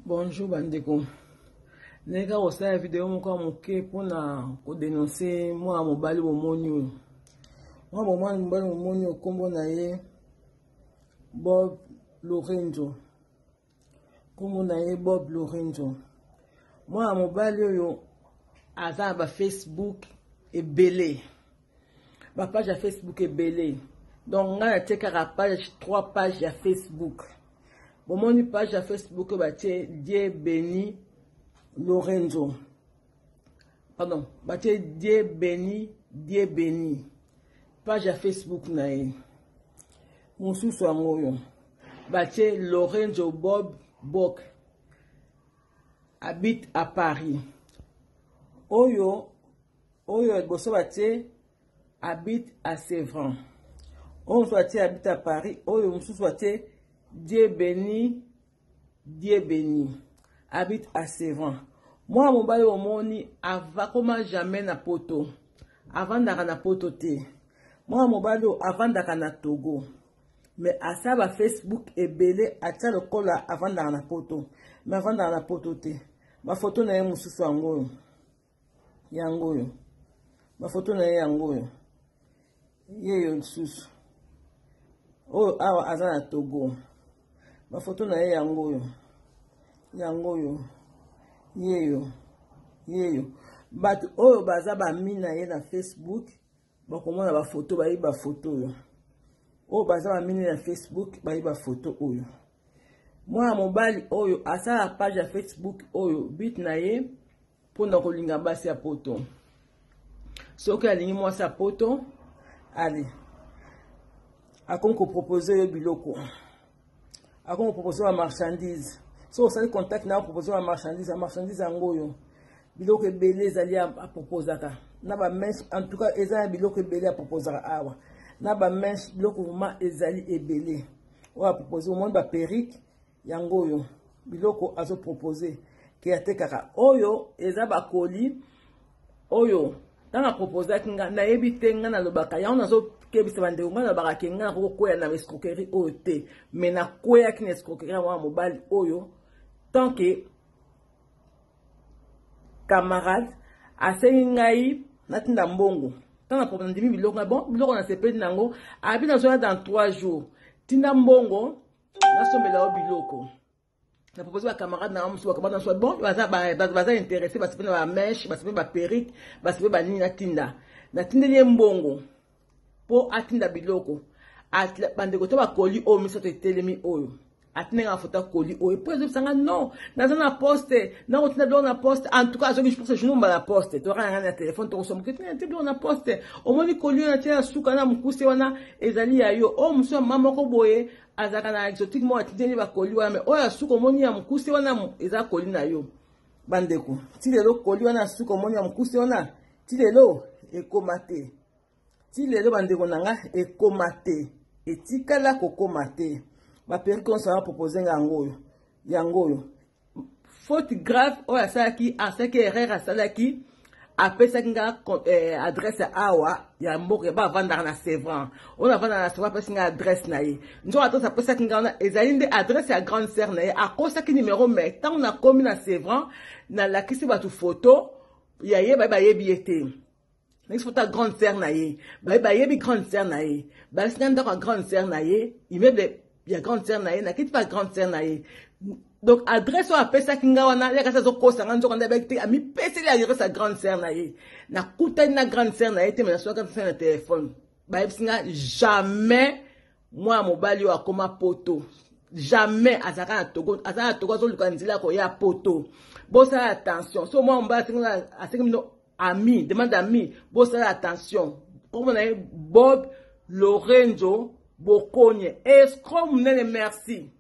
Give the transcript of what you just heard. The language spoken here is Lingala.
Bonjour bandeko. Nega osala vidéo moko moke pona ko dénoncer moi mobali bomoni. Moi mobali bomoni kombo na ye Bob Lorenzo. Kombo na ye Bob Lorenzo. Moi mobali oyo aza ba Facebook ebele. Ba page ya Facebook ebele. Donc nga na tekaka page 3 pages ya Facebook. Bomoni page ya Facebook batie Dieu béni Lorenzo. Pardon, batie Dieu béni, Dieu béni. Page ya Facebook na ye. Mususu angoyo. Batie Lorenzo Bob Bok. Habite à Paris. Oyo boso batie habite à Sévran. Oyo batie habite à Paris. Oyo mususu batie Dieu béni, Dieu béni. Habite à Sévran. Moi, mon bail au moni, avant comment jamais na poto. Avant d'aka na poto te. Moi, mon bail avant d'aka na Togo. Mais à ça, va Facebook est belé, à ça le col avant d'aka na poto. Mais avant d'aka na poto te. Ma photo na ye mususu angoyo. Yangoyo. Ma photo na ye yangoyo. Ye susu. Oh, awa azana Togo. Ma photo na ye yangoyo. Yangoyo. Yeyo. But oyo baza ba mina ye na Facebook. Ba komona ba photo ba yiba photo yo. Oyo baza ba mina na Facebook ba yiba photo oyo. Moi mobali oyo asa la page ya Facebook oyo bit na ye pona kolinga basi ya poto. Soki alingi moi sa poto, allez. Akon ko proposer yo biloko. Akon ko proposer ma marchandise. So osali contact na proposer ma marchandise angoyo. Biloko ebele ezali a proposaka. Na ba menche en tout cas ezali biloko ebele a proposaka awa. Na ba menche biloko vraiment ezali ebele. O a proposer au monde ba perruque yangoyo. Biloko azo proposer ki atekaka. Oyo eza ba colis. Oyo tanga proposer kinga na yebite nga na lobaka ya onazo kebisa bandeko nga na baka kinga ko koya na escroquerie oyo te. Mais na koya ki na escroquerie wa mobali oyo tant que camarade asengi ngai natinda mbongo tanga problème ndimi biloko bon biloko na sepeli nango abi na zoya dans 3 jours tinda mbongo na sombela o biloko na propose ba camarade na musu ba na so bon baza intéressé ba sepeli ba mèche ba sepeli ba perruque ba sepeli ba nini na tindeli mbongo po atinda biloko at bandeko to ba koli o miso to telemi oyo atinga foto koli oyo po ezosanga non na poste na otina do na poste en tout cas je pense que je n'ai pas la poste to rien na téléphone to somo que tu na na poste au moni koli na tia suka na mukuse wana ezali ya yo o muso mama ko boye azaka na exotique mo atindeli ba koli wana mais oya suka moni ya mukuse wana eza koli na yo bandeko ti lelo koli wana suka moni ya mukuse wana ti lelo ekomate ti lelo bandeko nanga ekomate etikala kokomate ma perruque on s'en proposer yangoyo faute grave oyo asalaki asaki erreur asalaki apesaki nga adresse awa ya mboka ba vandaka na Sévran on avanda na Sévran apesi nga adresse na ye nzo ato apesaki nga wana ezali nde adresse ya grande sœur na ye akosaki numéro mais ntango na komi na Sévran na lakisi bato photo ya ye bayebi ye te nexi photo ya grande sœur na ye bayebi grande sœur na ye basinga ndako ya grande sœur na ye immeuble ya grande sœur na ye na kiti pa grande sœur na ye donc adresse oyo apesaki nga wana ya kasi azokosanga nzoka nde abeki te amipeseli adresse ya grande sœur na ye nakutani na grande sœur na ye te me nasoka mpe na telefone bayebisi nga jamais mwa mobali oyo akoma poto jamais azalaka na Togo azoluka nzela koya poto bosala attention so mwa mobali asengi mino ami demande ami bosala attention kombo na ye Bob Lorenzo Bokonye escroc munene merci